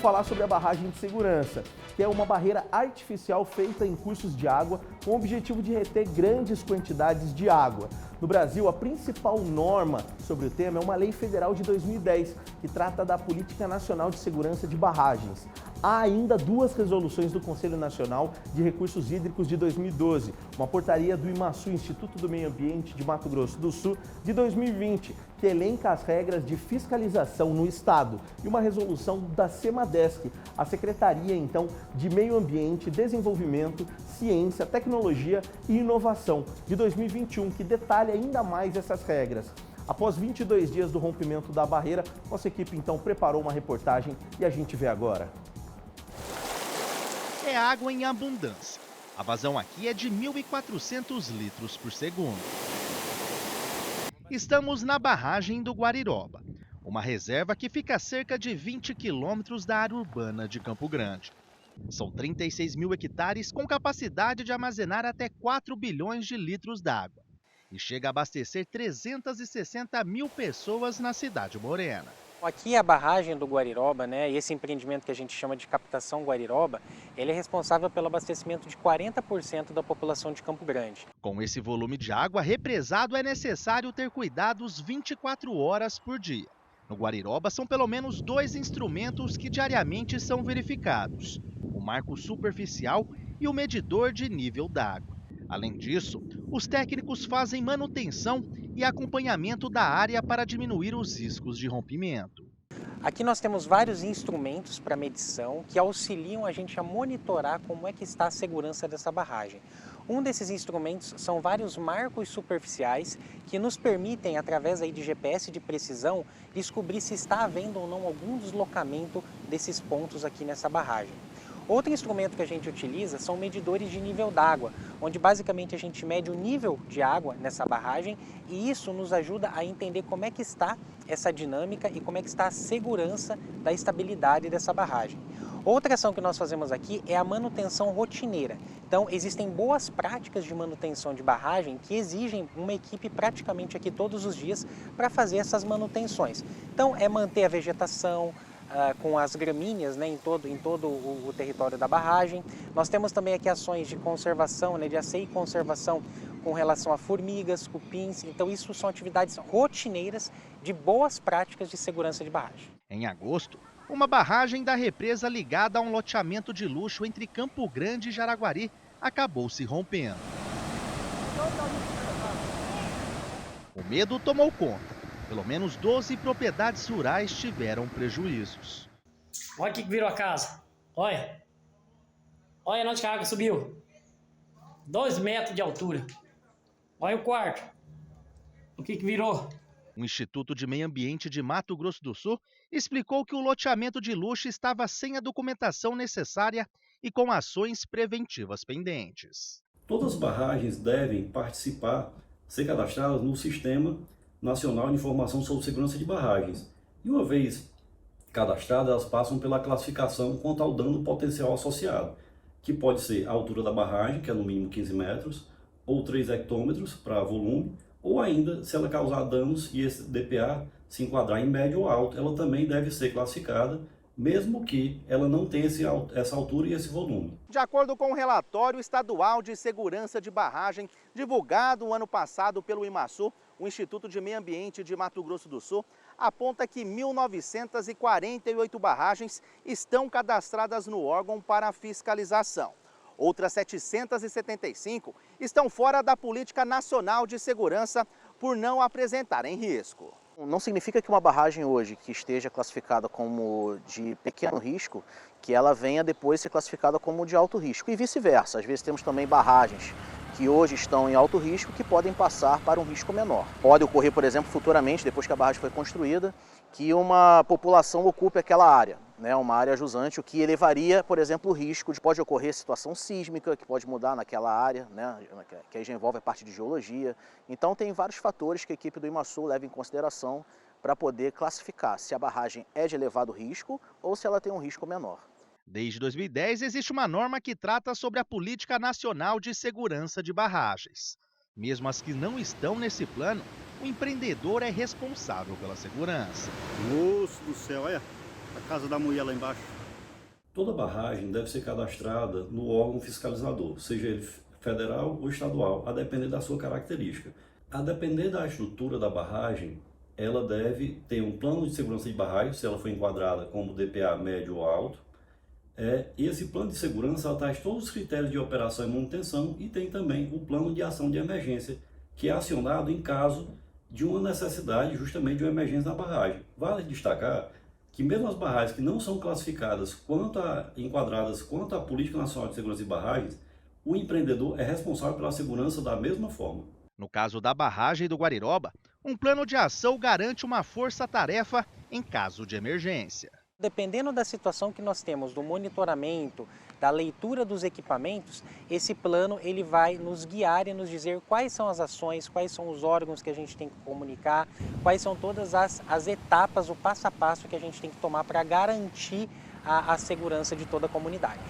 Falar sobre a barragem de segurança, que é uma barreira artificial feita em cursos de água com o objetivo de reter grandes quantidades de água. No Brasil, a principal norma sobre o tema é uma lei federal de 2010, que trata da Política Nacional de Segurança de Barragens. Há ainda duas resoluções do Conselho Nacional de Recursos Hídricos de 2012, uma portaria do IMASU, Instituto do Meio Ambiente de Mato Grosso do Sul, de 2020, que elenca as regras de fiscalização no Estado, e uma resolução da Semadesc, a Secretaria, então, de Meio Ambiente, Desenvolvimento, Ciência, Tecnologia e Inovação, de 2021, que detalha ainda mais essas regras. Após 22 dias do rompimento da barreira, nossa equipe, então, preparou uma reportagem e a gente vê agora. É água em abundância. A vazão aqui é de 1.400 litros por segundo. Estamos na barragem do Guariroba, uma reserva que fica a cerca de 20 quilômetros da área urbana de Campo Grande. São 36 mil hectares com capacidade de armazenar até 4 bilhões de litros d'água e chega a abastecer 360 mil pessoas na cidade morena. Aqui a barragem do Guariroba, e esse empreendimento que a gente chama de captação Guariroba, ele é responsável pelo abastecimento de 40% da população de Campo Grande. Com esse volume de água represado, é necessário ter cuidados 24 horas por dia. No Guariroba são pelo menos 2 instrumentos que diariamente são verificados: o marco superficial e o medidor de nível d'água. Além disso, os técnicos fazem manutenção e acompanhamento da área para diminuir os riscos de rompimento. Aqui nós temos vários instrumentos para medição que auxiliam a gente a monitorar como é que está a segurança dessa barragem. Um desses instrumentos são vários marcos superficiais que nos permitem, através aí de GPS de precisão, descobrir se está havendo ou não algum deslocamento desses pontos aqui nessa barragem. Outro instrumento que a gente utiliza são medidores de nível d'água, onde basicamente a gente mede o nível de água nessa barragem e isso nos ajuda a entender como é que está essa dinâmica e como é que está a segurança da estabilidade dessa barragem. Outra ação que nós fazemos aqui é a manutenção rotineira. Então, existem boas práticas de manutenção de barragem que exigem uma equipe praticamente aqui todos os dias para fazer essas manutenções. Então, é manter a vegetação, com as gramíneas em todo o território da barragem. Nós temos também aqui ações de conservação, de asseio e conservação com relação a formigas, cupins. Então isso são atividades rotineiras de boas práticas de segurança de barragem. Em agosto, uma barragem da represa ligada a um loteamento de luxo entre Campo Grande e Jaraguari acabou se rompendo. O medo tomou conta. Pelo menos 12 propriedades rurais tiveram prejuízos. Olha o que virou a casa. Olha. Olha onde a água subiu. 2 metros de altura. Olha o quarto. O que virou? O Instituto de Meio Ambiente de Mato Grosso do Sul explicou que o loteamento de luxo estava sem a documentação necessária e com ações preventivas pendentes. Todas as barragens devem ser cadastradas no Sistema Nacional de Informação sobre Segurança de Barragens. E uma vez cadastradas, elas passam pela classificação quanto ao dano potencial associado, que pode ser a altura da barragem, que é no mínimo 15 metros, ou 3 hectômetros para volume, ou ainda, se ela causar danos e esse DPA se enquadrar em médio ou alto, ela também deve ser classificada, mesmo que ela não tenha essa altura e esse volume. De acordo com o relatório estadual de segurança de barragem, divulgado no ano passado pelo IMASU, o Instituto de Meio Ambiente de Mato Grosso do Sul, aponta que 1.948 barragens estão cadastradas no órgão para fiscalização. Outras 775 estão fora da Política Nacional de Segurança por não apresentarem risco. Não significa que uma barragem hoje que esteja classificada como de pequeno risco, que ela venha depois ser classificada como de alto risco e vice-versa. Às vezes temos também barragens que hoje estão em alto risco que podem passar para um risco menor. Pode ocorrer, por exemplo, futuramente, depois que a barragem foi construída, que uma população ocupe aquela área, uma área jusante, o que elevaria, por exemplo, o risco de pode ocorrer situação sísmica, que pode mudar naquela área, que aí já envolve a parte de geologia. Então tem vários fatores que a equipe do IMASU leva em consideração para poder classificar se a barragem é de elevado risco ou se ela tem um risco menor. Desde 2010, existe uma norma que trata sobre a Política Nacional de Segurança de Barragens. Mesmo as que não estão nesse plano, o empreendedor é responsável pela segurança. Moço do céu, olha a casa da mulher lá embaixo. Toda barragem deve ser cadastrada no órgão fiscalizador, seja ele federal ou estadual, a depender da sua característica. A depender da estrutura da barragem, ela deve ter um plano de segurança de barragem, se ela for enquadrada como DPA médio ou alto. E esse plano de segurança traz todos os critérios de operação e manutenção e tem também o plano de ação de emergência, que é acionado em caso de uma necessidade justamente de uma emergência na barragem. Vale destacar que mesmo as barragens que não são classificadas enquadradas quanto à Política Nacional de Segurança de Barragens, o empreendedor é responsável pela segurança da mesma forma. No caso da barragem do Guariroba, um plano de ação garante uma força-tarefa em caso de emergência. Dependendo da situação que nós temos, do monitoramento, da leitura dos equipamentos, esse plano ele vai nos guiar e nos dizer quais são as ações, quais são os órgãos que a gente tem que comunicar, quais são todas as etapas, o passo a passo que a gente tem que tomar para garantir a segurança de toda a comunidade.